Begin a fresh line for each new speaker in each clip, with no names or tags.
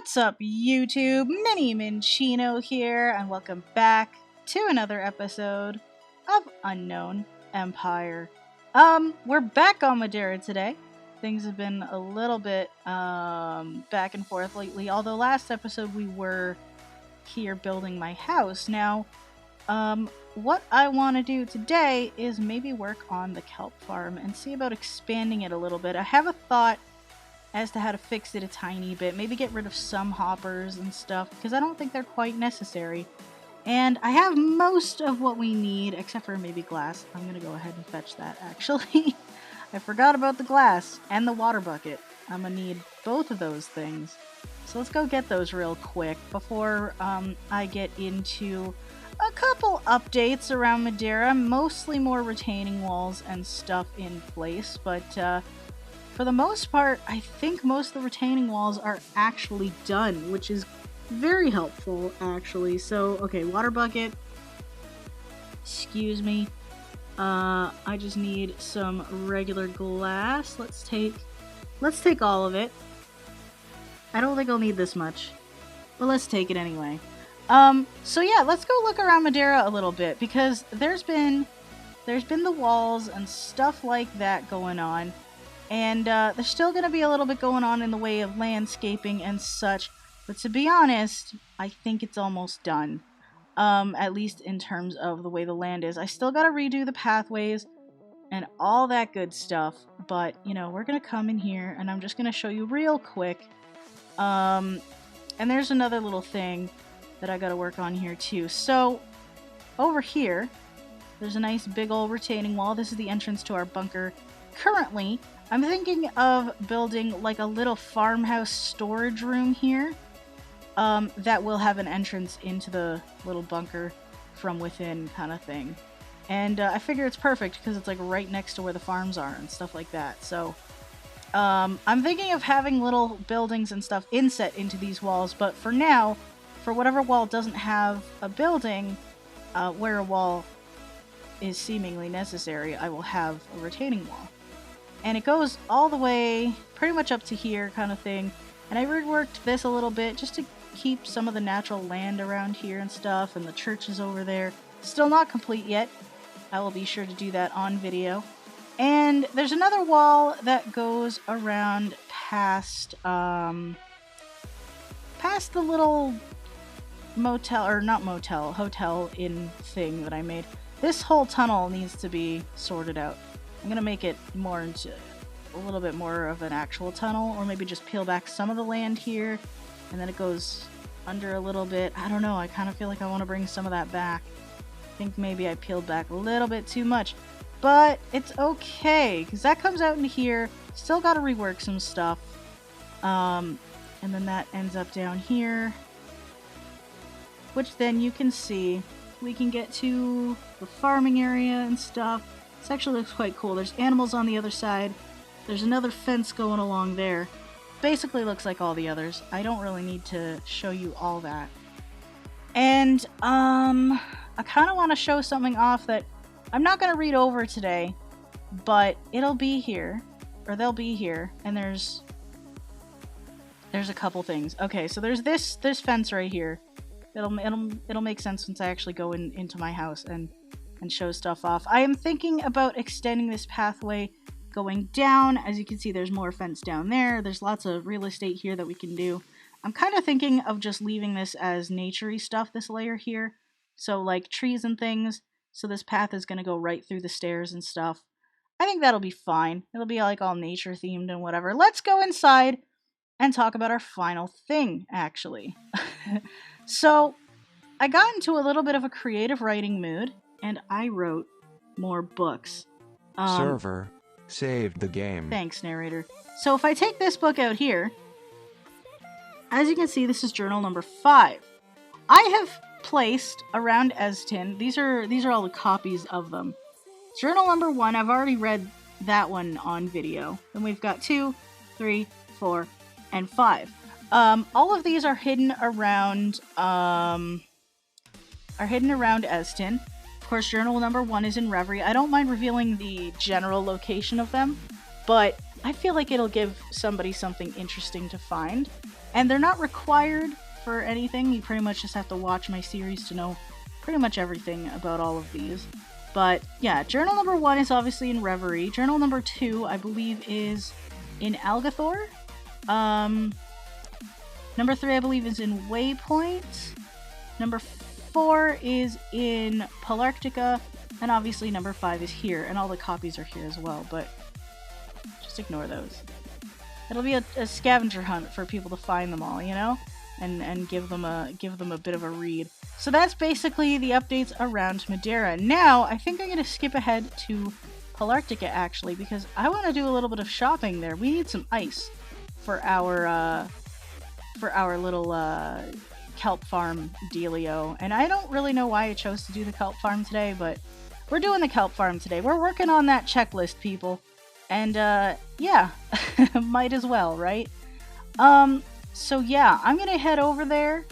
What's up, YouTube? Mini Minchino here, and welcome back to another episode of Unknown Empire. We're back on Madeira today. Things have been a little bit back and forth lately, although last episode we were here building my house. Now, what I want to do today is maybe work on the kelp farm and see about expanding it a little bit. I have a thought as to how to fix it a tiny bit, maybe get rid of some hoppers and stuff, because I don't think they're quite necessary. And I have most of what we need, except for maybe glass. I'm gonna go ahead and fetch that, actually. I forgot about the glass and the water bucket. I'm gonna need both of those things. So let's go get those real quick before I get into a couple updates around Madeira. Mostly more retaining walls and stuff in place, but for the most part, I think most of the retaining walls are actually done, which is very helpful, actually. So, okay, water bucket. Excuse me. I just need some regular glass. Let's take all of it. I don't think I'll need this much, but let's take it anyway. So yeah, let's go look around Madeira a little bit, because there's been the walls and stuff like that going on. And there's still going to be a little bit going on in the way of landscaping and such. But to be honest, I think it's almost done. At least in terms of the way the land is. I still got to redo the pathways and all that good stuff. But, you know, we're going to come in here and I'm just going to show you real quick. And there's another little thing that I got to work on here too. So, over here, there's a nice big old retaining wall. This is the entrance to our bunker. Currently, I'm thinking of building like a little farmhouse storage room here that will have an entrance into the little bunker from within kind of thing. And I figure it's perfect because it's like right next to where the farms are and stuff like that. So I'm thinking of having little buildings and stuff inset into these walls, but for now, for whatever wall doesn't have a building, where a wall is seemingly necessary, I will have a retaining wall. And it goes all the way pretty much up to here kind of thing. And I reworked this a little bit just to keep some of the natural land around here and stuff. And the church is over there. Still not complete yet. I will be sure to do that on video. And there's another wall that goes around past the little motel, or not motel, hotel inn thing that I made. This whole tunnel needs to be sorted out. I'm gonna make it more into a little bit more of an actual tunnel, or maybe just peel back some of the land here, and then it goes under a little bit. I don't know, I kind of feel like I want to bring some of that back. I think maybe I peeled back a little bit too much, but it's okay, because that comes out into here. Still gotta rework some stuff. And then that ends up down here, which then you can see we can get to the farming area and stuff. This actually looks quite cool. There's animals on the other side. There's another fence going along there. Basically looks like all the others. I don't really need to show you all that. And, I kind of want to show something off that I'm not going to read over today, but it'll be here, or they'll be here, and there's a couple things. Okay, so there's this fence right here. It'll make sense once I actually go into my house and show stuff off. I am thinking about extending this pathway going down. As you can see, there's more fence down there. There's lots of real estate here that we can do. I'm kind of thinking of just leaving this as nature-y stuff, this layer here. So like trees and things. So this path is going to go right through the stairs and stuff. I think that'll be fine. It'll be like all nature themed and whatever. Let's go inside and talk about our final thing, actually. So I got into a little bit of a creative writing mood, and I wrote more books.
Server saved the game.
Thanks, narrator. So if I take this book out here, as you can see, this is journal number 5. I have placed around Eztin. These are all the copies of them. Journal number 1, I've already read that one on video. Then we've got 2, 3, 4, and 5. All of these are hidden around Eztin. Of course, journal number 1 is in Reverie. I don't mind revealing the general location of them, but I feel like it'll give somebody something interesting to find. And they're not required for anything. You pretty much just have to watch my series to know pretty much everything about all of these. But yeah, journal number 1 is obviously in Reverie. Journal number 2, I believe, is in Algathor. Number 3, I believe, is in Waypoint. Number 4 is in Polarctica. And obviously number 5 is here. And all the copies are here as well, but just ignore those. It'll be a scavenger hunt for people to find them all, you know? And give them a bit of a read. So that's basically the updates around Madeira. Now, I think I'm going to skip ahead to Polarctica, actually, because I want to do a little bit of shopping there. We need some ice for our little kelp farm dealio. And I don't really know why I chose to do the kelp farm today, but we're doing the kelp farm today. We're working on that checklist, people. And, yeah, might as well, right? So yeah, I'm gonna head over there,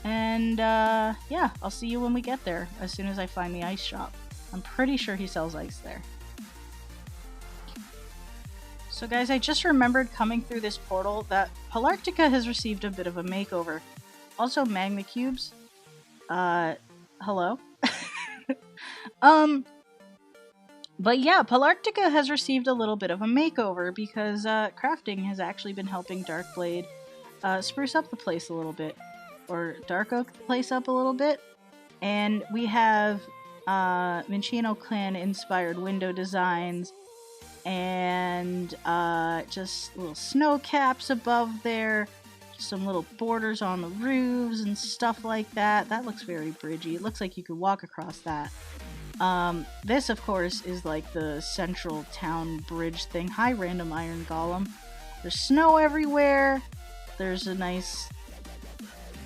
and, yeah, I'll see you when we get there, as soon as I find the ice shop. I'm pretty sure he sells ice there. So guys, I just remembered coming through this portal that Polarctica has received a bit of a makeover. Also, magma cubes. Hello? But yeah, Polarctica has received a little bit of a makeover because crafting has actually been helping Darkblade spruce up the place a little bit, or dark oak the place up a little bit. And we have Minchino clan inspired window designs, and just little snow caps above there, just some little borders on the roofs and stuff like that. That looks very bridgy. It looks like you could walk across that. This, of course, is like the central town bridge thing. Hi, random iron golem. There's snow everywhere. There's a nice...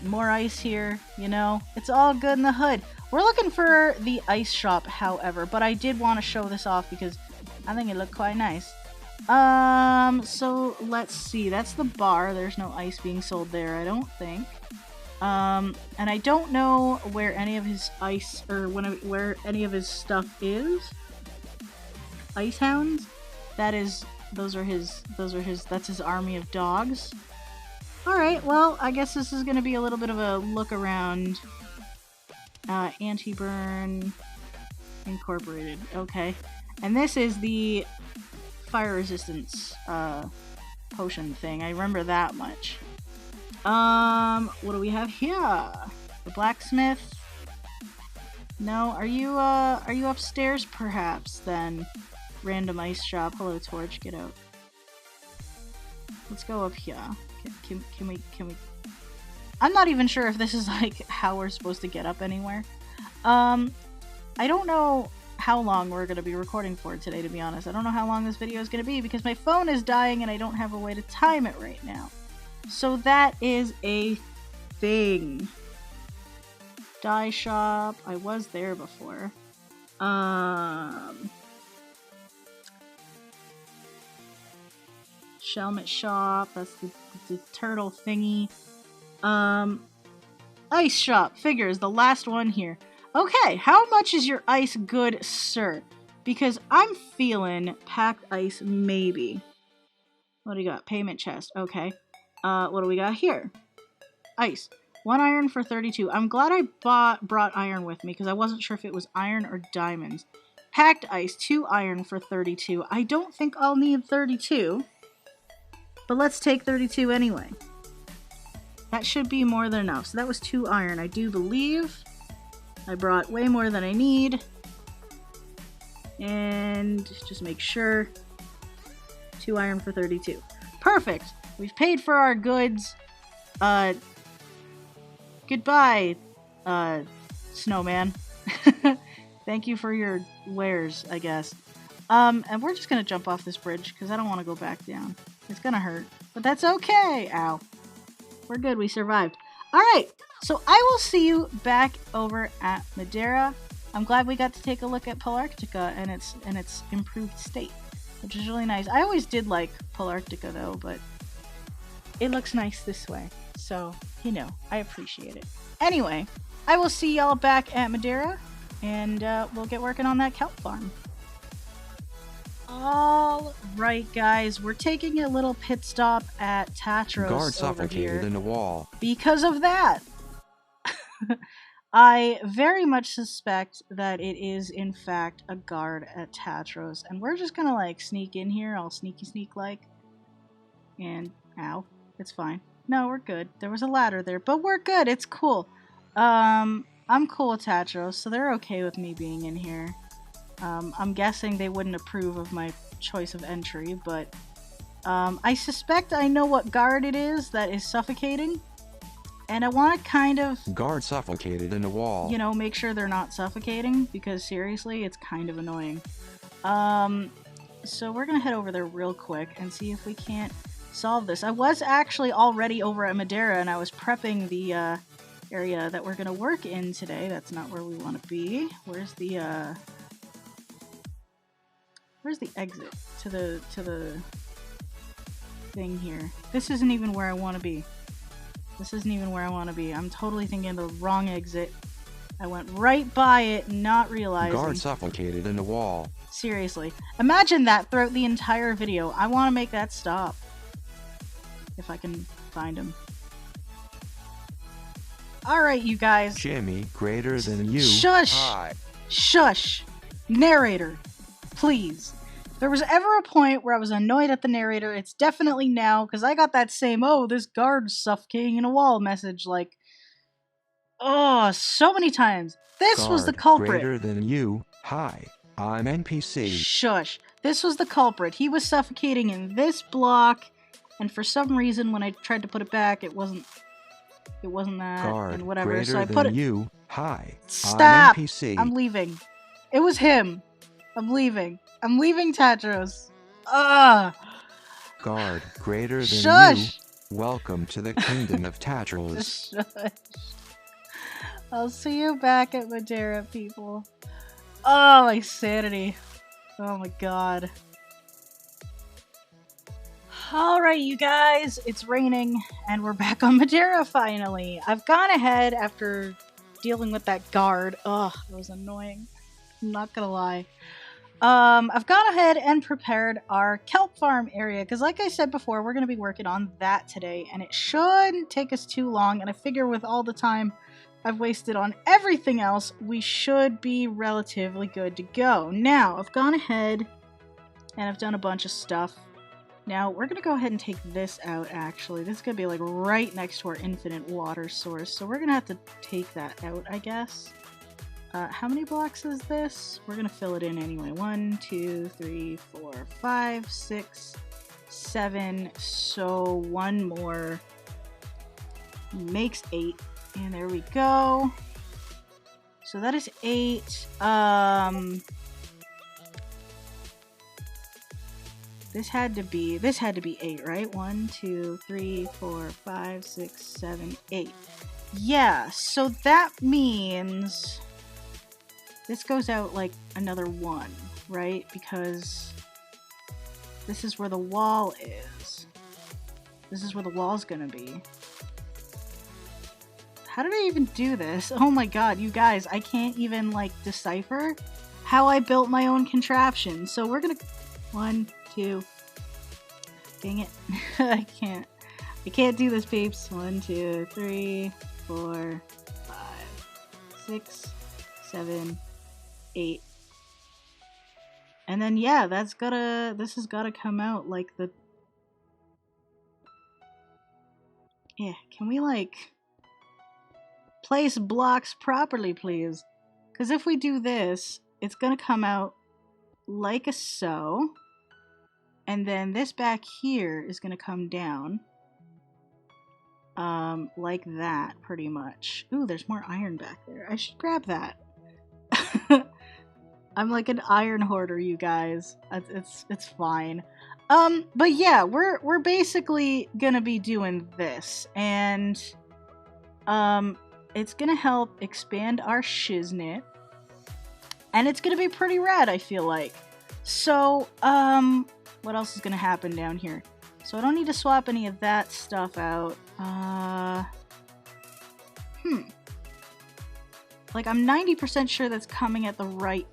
more ice here, you know? It's all good in the hood. We're looking for the ice shop, however, but I did want to show this off because I think it looked quite nice. So let's see. That's the bar. There's no ice being sold there, I don't think. And I don't know where any of his ice, or where any of his stuff is. Ice hounds? that's his army of dogs. Alright, well, I guess this is gonna be a little bit of a look around. Anti-burn incorporated, okay. And this is the fire resistance, potion thing. I remember that much. What do we have here? The blacksmith? No, are you upstairs perhaps then? Random ice shop. Hello, Torch, get out. Let's go up here. Can we... I'm not even sure if this is like how we're supposed to get up anywhere. I don't know how long we're going to be recording for today, to be honest. I don't know how long this video is going to be because my phone is dying and I don't have a way to time it right now. So that is a thing. Dye shop. I was there before. Shelmet shop. That's the turtle thingy. Ice shop. Figures. The last one here. Okay, how much is your ice, good sir? Because I'm feeling packed ice, maybe. What do you got? Payment chest. Okay. What do we got here? Ice. 1 iron for 32. I'm glad I brought iron with me because I wasn't sure if it was iron or diamonds. Packed ice. 2 iron for 32. I don't think I'll need 32. But let's take 32 anyway. That should be more than enough. So that was 2 iron, I do believe. I brought way more than I need. And just make sure. 2 iron for 32. Perfect! We've paid for our goods. Goodbye, snowman. Thank you for your wares, I guess. And we're just gonna jump off this bridge because I don't want to go back down. It's gonna hurt. But that's okay! Ow. We're good, we survived. Alright, so I will see you back over at Madeira. I'm glad we got to take a look at Polarctica and its improved state, which is really nice. I always did like Polarctica though, but it looks nice this way. So, you know, I appreciate it. Anyway, I will see y'all back at Madeira, and we'll get working on that kelp farm. All right, guys, we're taking a little pit stop at Tatros
Guard
over
suffocated
here
in the wall.
because of that. I very much suspect that it is, in fact, a guard at Tatros, and we're just gonna, like, sneak in here, all sneaky-like, and, ow, it's fine. No, we're good. There was a ladder there, but we're good, it's cool. I'm cool with Tatros, so they're okay with me being in here. I'm guessing they wouldn't approve of my choice of entry, but I suspect I know what guard it is that is suffocating, and I want to kind of...
Guard suffocated in the wall.
You know, make sure they're not suffocating, because seriously, it's kind of annoying. So we're gonna head over there real quick and see if we can't solve this. I was actually already over at Madeira, and I was prepping the area that we're gonna work in today. That's not where we want to be. Where's the exit to the thing here? This isn't even where I want to be. This isn't even where I want to be. I'm totally thinking of the wrong exit. I went right by it, not realizing.
Guard suffocated in the wall.
Seriously. Imagine that throughout the entire video. I want to make that stop. If I can find him. Alright, you guys.
Jimmy, greater than you.
Shush!
Hi.
Shush! Narrator, please. If there was ever a point where I was annoyed at the narrator, it's definitely now, because I got that same, oh, this guard's suffocating in a wall message, like, oh, so many times. This was the culprit.
Greater than you. Hi, I'm NPC.
Shush. This was the culprit. He was suffocating in this block, and for some reason, when I tried to put it back, it wasn't that,
Guard,
and whatever,
greater
so I
than
put it...
you. Hi,
Stop!
I'm NPC.
I'm leaving. It was him. I'm leaving. I'm leaving Tatros. Ugh!
Guard, greater than
Shush!
you. Welcome to the kingdom of Tatros.
Shush. I'll see you back at Madeira, people. Oh, my sanity. Oh my god. Alright, you guys, it's raining, and we're back on Madeira finally. I've gone ahead after dealing with that guard. Ugh, that was annoying. I'm not gonna lie. I've gone ahead and prepared our kelp farm area, because like I said before, we're going to be working on that today, and it shouldn't take us too long, and I figure with all the time I've wasted on everything else, we should be relatively good to go. Now, I've gone ahead and I've done a bunch of stuff. Now, we're going to go ahead and take this out, actually. This is going to be like right next to our infinite water source, so we're going to have to take that out, I guess. How many blocks is this? We're gonna fill it in anyway. 1, 2, 3, 4, 5, 6, 7. So one more makes 8. And there we go. So that is 8. This had to be 8, right? 1, 2, 3, 4, 5, 6, 7, 8. Yeah, so that means this goes out like another 1, right? Because this is where the wall is. This is where the wall's gonna be. How did I even do this? Oh my god, you guys, I can't even like decipher how I built my own contraption. So we're gonna 1, 2. Dang it. I can't do this, peeps. 1, 2, 3, 4, 5, 6, 7, 8. And then yeah, this has gotta come out like the... Yeah, can we like place blocks properly, please? Because if we do this, it's gonna come out like a so. And then this back here is gonna come down. Like that, pretty much. Ooh, there's more iron back there. I should grab that. I'm like an iron hoarder, you guys. It's fine. But yeah, we're basically gonna be doing this, and it's gonna help expand our shiznit, and it's gonna be pretty rad, I feel like. So, what else is gonna happen down here? So I don't need to swap any of that stuff out. Like, I'm 90% sure that's coming at the right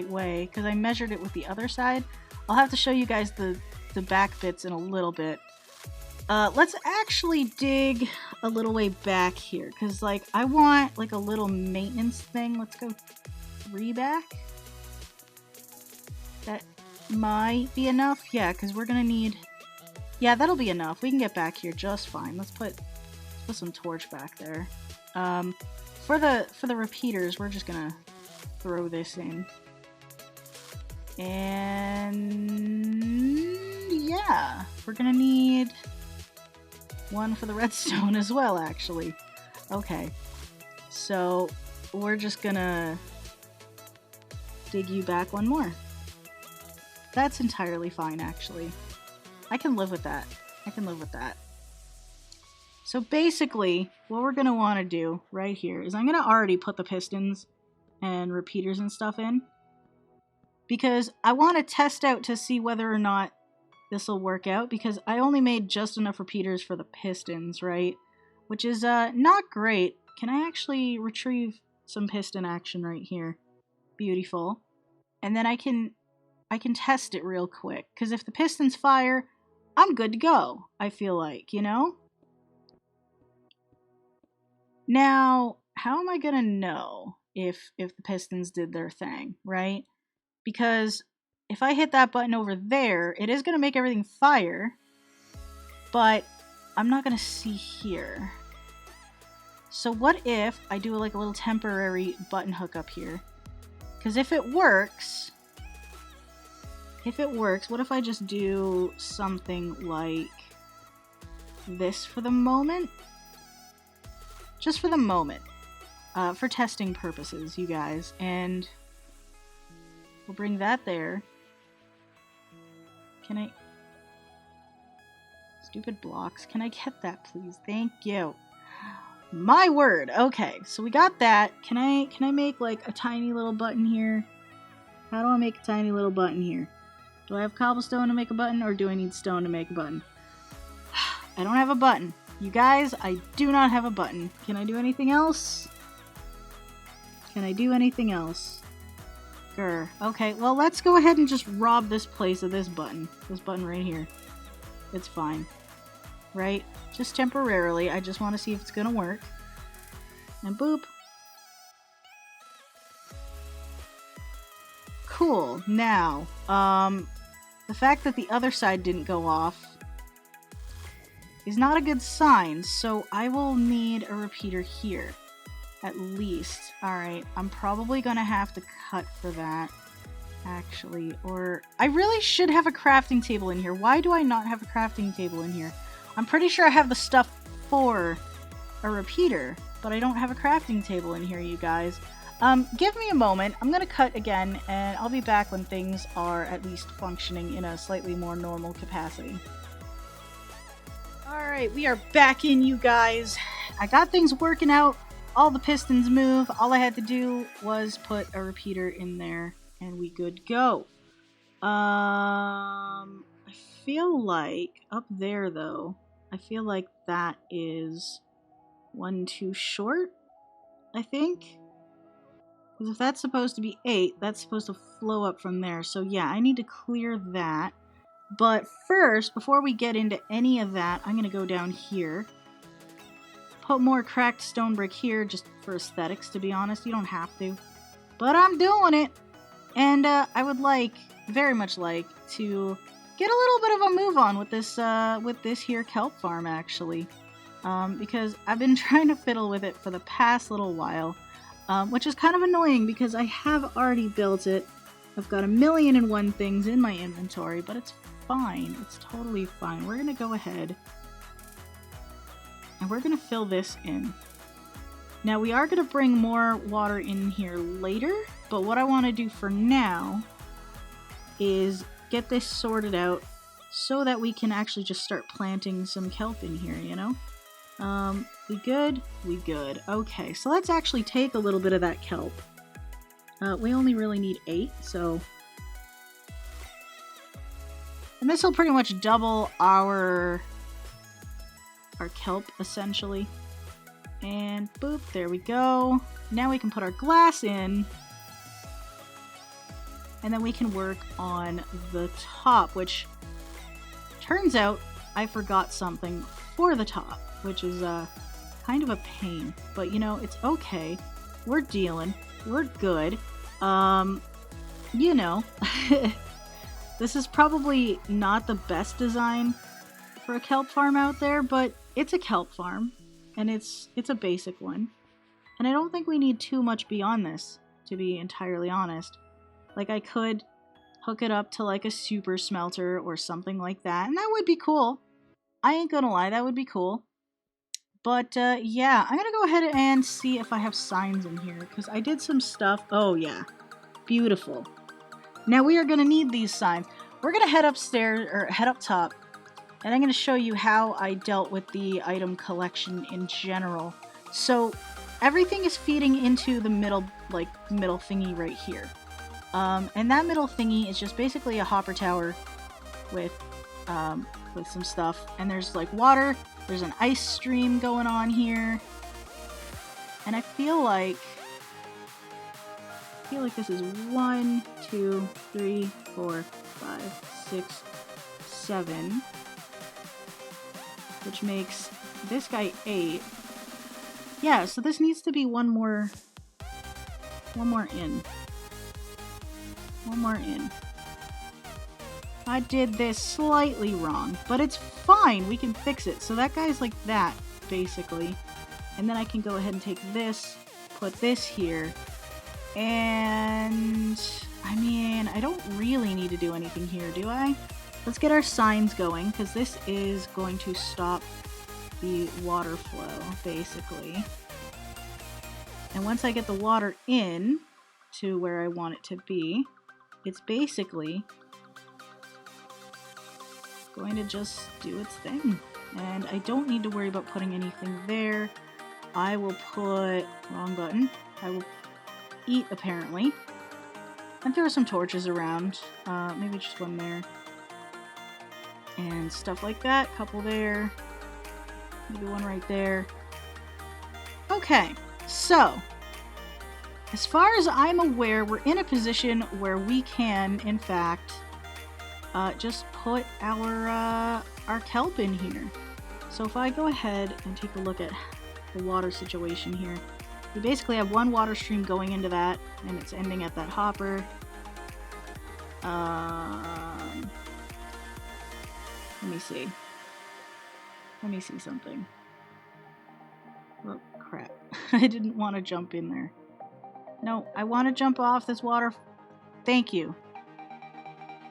way, because I measured it with the other side. I'll have to show you guys the back bits in a little bit. Let's actually dig a little way back here, because like I want like a little maintenance thing. Let's go 3 back. That might be enough. Yeah, because we're gonna need... Yeah, that'll be enough. We can get back here just fine. Let's put some torch back there. For the repeaters, we're just gonna throw this in. And yeah, we're gonna need one for the redstone as well, actually. Okay, so we're just gonna dig you back one more. That's entirely fine, actually. I can live with that. I can live with that. So basically, what we're gonna want to do right here is I'm gonna already put the pistons and repeaters and stuff in, because I want to test out to see whether or not this will work out, because I only made just enough repeaters for the pistons, right? Which is not great. Can I actually retrieve some piston action right here? Beautiful. And then I can test it real quick, because if the pistons fire, I'm good to go, I feel like, you know? Now, how am I gonna know if the pistons did their thing, right? Because if I hit that button over there, it is gonna make everything fire, but I'm not gonna see here. So what if I do like a little temporary button hook up here? Because if it works, what if I just do something like this for the moment? Just for the moment. For testing purposes, you guys. And we'll bring that there. Can I... Stupid blocks. Can I get that, please? Thank you. My word. Okay, so we got that. Can I make like a tiny little button here? How do I make a tiny little button here? Do I have cobblestone to make a button, or do I need stone to make a button? I don't have a button. You guys, I do not have a button. Can I do anything else? Can I do anything else? Grr. Okay, well, let's go ahead and just rob this place of this button. This button right here. It's fine. Right? Just temporarily. I just want to see if it's gonna work. And boop. Cool. Now, the fact that the other side didn't go off is not a good sign, so I will need a repeater here. At least. Alright, I'm probably gonna have to cut for that, actually. Or, I really should have a crafting table in here. Why do I not have a crafting table in here? I'm pretty sure I have the stuff for a repeater, but I don't have a crafting table in here, you guys. Give me a moment. I'm gonna cut again, and I'll be back when things are at least functioning in a slightly more normal capacity. Alright, we are back in, you guys. I got things working out. All the pistons move. All I had to do was put a repeater in there, and we good go. I feel like up there, though, I feel like that is one too short, I think. Because if that's supposed to be 8, that's supposed to flow up from there. So yeah, I need to clear that. But first, before we get into any of that, I'm going to go down here. Put more cracked stone brick here, just for aesthetics, to be honest. You don't have to. But I'm doing it! And I would like, very much like, to get a little bit of a move on with this here kelp farm, actually. Because I've been trying to fiddle with it for the past little while. Which is kind of annoying because I have already built it. I've got 1,000,001 things in my inventory, but it's fine. It's totally fine. We're going to go ahead and we're going to fill this in. Now we are going to bring more water in here later, but what I want to do for now is get this sorted out so that we can actually just start planting some kelp in here, you know? We good? We good. Okay, so let's actually take a little bit of that kelp. We only really need 8, so... And this will pretty much double our kelp, essentially. And boop, there we go. Now we can put our glass in. and then we can work on the top, which turns out I forgot something for the top, which is kind of a pain, but you know, it's okay. We're dealing. We're good. You know, this is probably not the best design for a kelp farm out there, but it's a kelp farm, and it's a basic one. And I don't think we need too much beyond this, to be entirely honest. Like, I could hook it up to like a super smelter or something like that, and that would be cool. I ain't gonna lie, that would be cool. But yeah, I'm gonna go ahead and see if I have signs in here, because I did some stuff. Oh yeah, beautiful. Now we are gonna need these signs. We're gonna head upstairs, or head up top, and I'm gonna show you how I dealt with the item collection in general. So everything is feeding into the middle thingy right here. And that middle thingy is just basically a hopper tower with some stuff. And there's like water, there's an ice stream going on here. And I feel like this is 1, 2, 3, 4, 5, 6, 7. Which makes this guy 8. Yeah, so this needs to be one more in. One more in. I did this slightly wrong, but it's fine. We can fix it. So that guy's like that, basically. And then I can go ahead and take this, put this here. And I mean, I don't really need to do anything here, do I? Let's get our signs going, because this is going to stop the water flow, basically. And once I get the water in to where I want it to be, it's basically going to just do its thing. And I don't need to worry about putting anything there. I will put, wrong button, I will eat apparently. And throw some torches around, maybe just one there. And stuff like that, couple there, maybe one right there. Okay, so as far as I'm aware, we're in a position where we can, in fact, just put our kelp in here. So if I go ahead and take a look at the water situation here, we basically have one water stream going into that, and it's ending at that hopper. Let me see. Let me see something. Oh, crap. I didn't want to jump in there. No, I want to jump off this water. Thank you.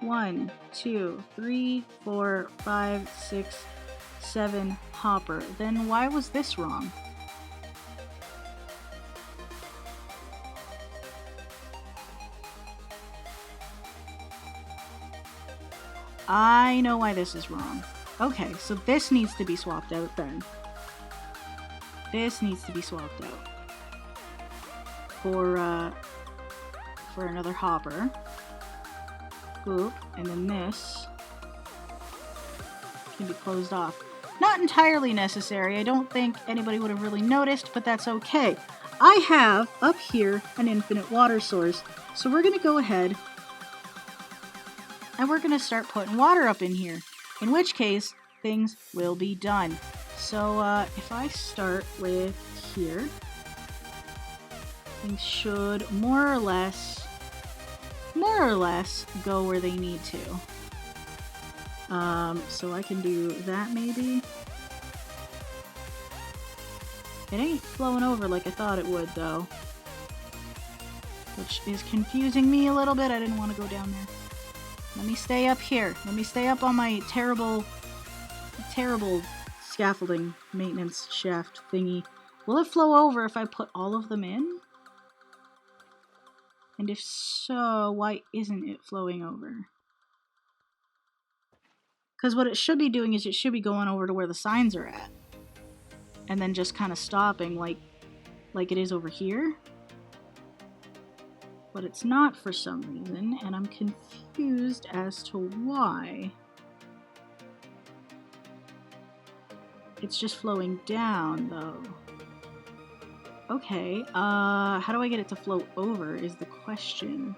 1, 2, 3, 4, 5, 6, 7 hopper. Then why was this wrong? I know why this is wrong. Okay, so this needs to be swapped out then. This needs to be swapped out for another hopper. Boop, and then this can be closed off. Not entirely necessary. I don't think anybody would have really noticed, but that's okay. I have up here an infinite water source, so we're gonna go ahead and we're gonna start putting water up in here, in which case things will be done. So if I start with here, things should more or less go where they need to. So I can do that maybe. It ain't flowing over like I thought it would though, which is confusing me a little bit. I didn't want to go down there. Let me stay up here. Let me stay up on my terrible scaffolding maintenance shaft thingy. Will it flow over if I put all of them in? And if so, why isn't it flowing over? Because what it should be doing is it should be going over to where the signs are at. And then just kind of stopping like it is over here. But it's not for some reason, and I'm confused as to why. It's just flowing down, though. Okay, how do I get it to flow over is the question.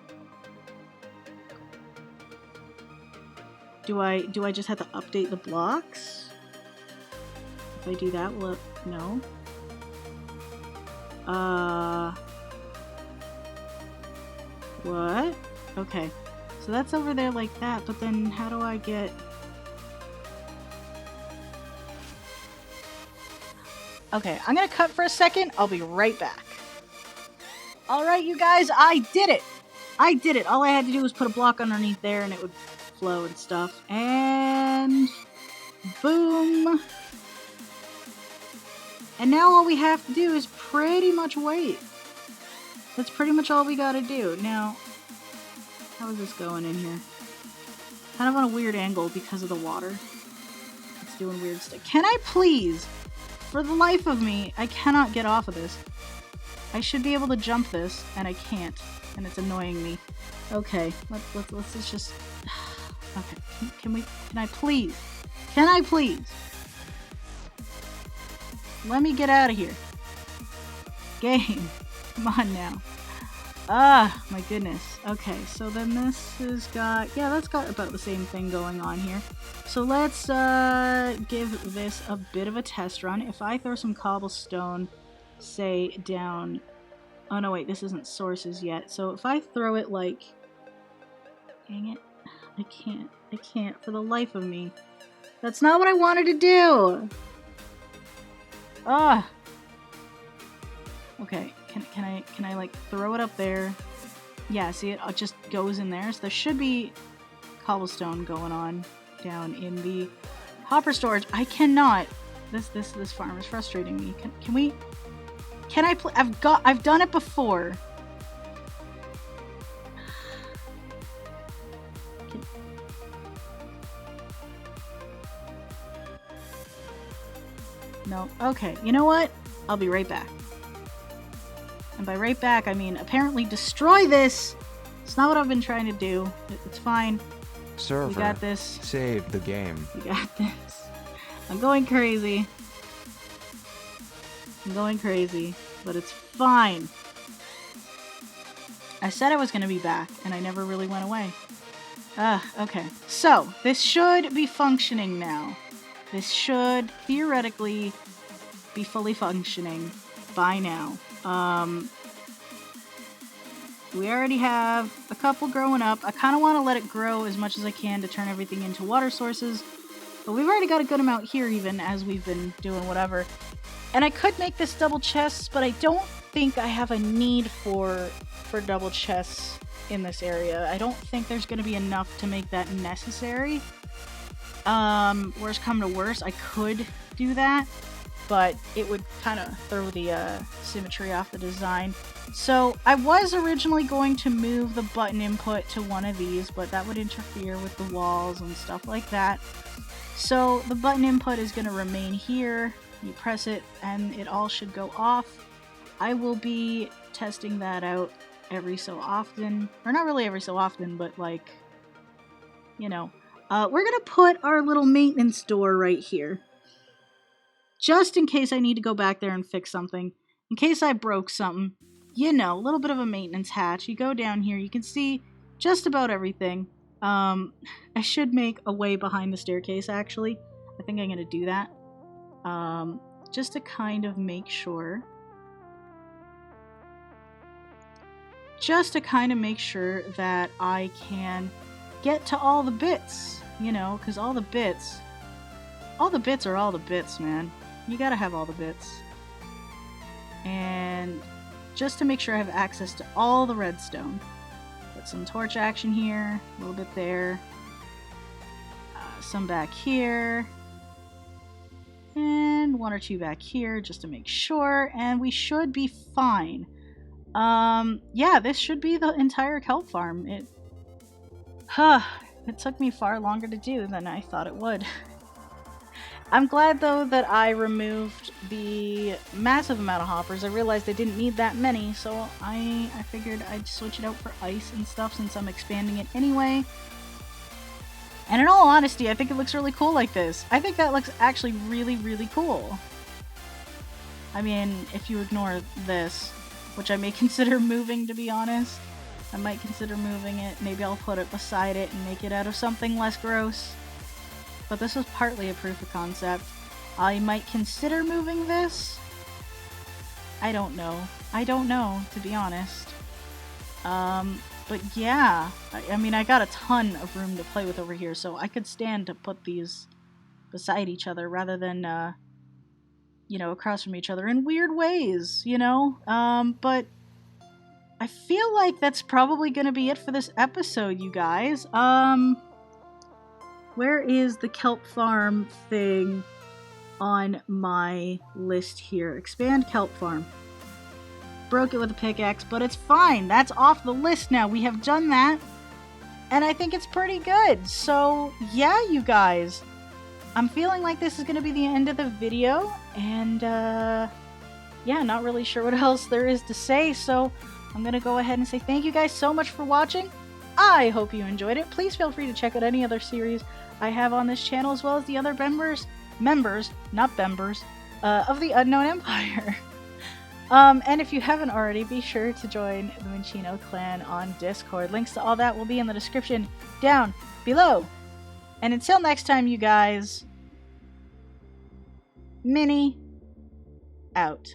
Do I just have to update the blocks? If I do that, will it... No. What? Okay. So that's over there like that, but then how do I get... Okay, I'm gonna cut for a second. I'll be right back. Alright, you guys, I did it! I did it! All I had to do was put a block underneath there and it would flow and stuff. And... boom! And now all we have to do is pretty much wait. That's pretty much all we gotta do. Now, how is this going in here? Kind of on a weird angle because of the water. It's doing weird stuff. Can I please, for the life of me, I cannot get off of this. I should be able to jump this, and I can't. And it's annoying me. Okay, let's just... Okay, can I please? Can I please? Let me get out of here. Game. Come on now. Ah, my goodness. Okay, so then this has got... Yeah, that's got about the same thing going on here. So let's give this a bit of a test run. If I throw some cobblestone, say, down... Oh, no, wait, this isn't sources yet. So if I throw it like... Dang it. I can't. I can't for the life of me. That's not what I wanted to do! Ah! Okay, can I like throw it up there? Yeah, see it just goes in there. So there should be cobblestone going on down in the hopper storage. I cannot. This farm is frustrating me. Can I I've done it before. No. Okay, you know what? I'll be right back. And by right back, I mean apparently destroy this! It's not what I've been trying to do. It's fine.
Server.
We got this.
Save the game.
We got this. I'm going crazy. I'm going crazy. But it's fine. I said I was going to be back, and I never really went away. Okay. So, this should be functioning now. This should, theoretically, be fully functioning by now. We already have a couple growing up. I kind of want to let it grow as much as I can to turn everything into water sources. But we've already got a good amount here even as we've been doing whatever. And I could make this double chests, but I don't think I have a need for double chests in this area. I don't think there's going to be enough to make that necessary. Worst come to worst, I could do that, but it would kind of throw the symmetry off the design. So I was originally going to move the button input to one of these, but that would interfere with the walls and stuff like that. So the button input is going to remain here. You press it and it all should go off. I will be testing that out every so often, or not really every so often, but like, you know. We're gonna put our little maintenance door right here. Just in case I need to go back there and fix something. In case I broke something. You know, a little bit of a maintenance hatch. You go down here, you can see just about everything. I should make a way behind the staircase, actually. I think I'm gonna do that. Just to kind of make sure. Just to kind of make sure that I can get to all the bits. You know, because all the bits are all the bits, man. You gotta have all the bits. And just to make sure I have access to all the redstone. Put some torch action here, a little bit there. Some back here. And one or two back here, just to make sure. And we should be fine. Yeah, this should be the entire kelp farm. It took me far longer to do than I thought it would. I'm glad, though, that I removed the massive amount of hoppers. I realized I didn't need that many, so I figured I'd switch it out for ice and stuff since I'm expanding it anyway. And in all honesty, I think it looks really cool like this. I think that looks actually really, really cool. I mean, if you ignore this, which I may consider moving, to be honest. I might consider moving it. Maybe I'll put it beside it and make it out of something less gross. But this was partly a proof of concept. I might consider moving this. I don't know. I don't know, to be honest. But yeah. I mean, I got a ton of room to play with over here, so I could stand to put these beside each other rather than, you know, across from each other in weird ways, you know? But I feel like that's probably gonna be it for this episode, you guys. Where is the kelp farm thing on my list here? Expand kelp farm. Broke it with a pickaxe, but it's fine. That's off the list now. We have done that, and I think it's pretty good. So, yeah, you guys. I'm feeling like this is gonna be the end of the video, and, yeah, not really sure what else there is to say, so I'm going to go ahead and say thank you guys so much for watching. I hope you enjoyed it. Please feel free to check out any other series I have on this channel, as well as the other members, not bembers, of the Unknown Empire. And if you haven't already, be sure to join the Minccino clan on Discord. Links to all that will be in the description down below. And until next time, you guys, Minnie out.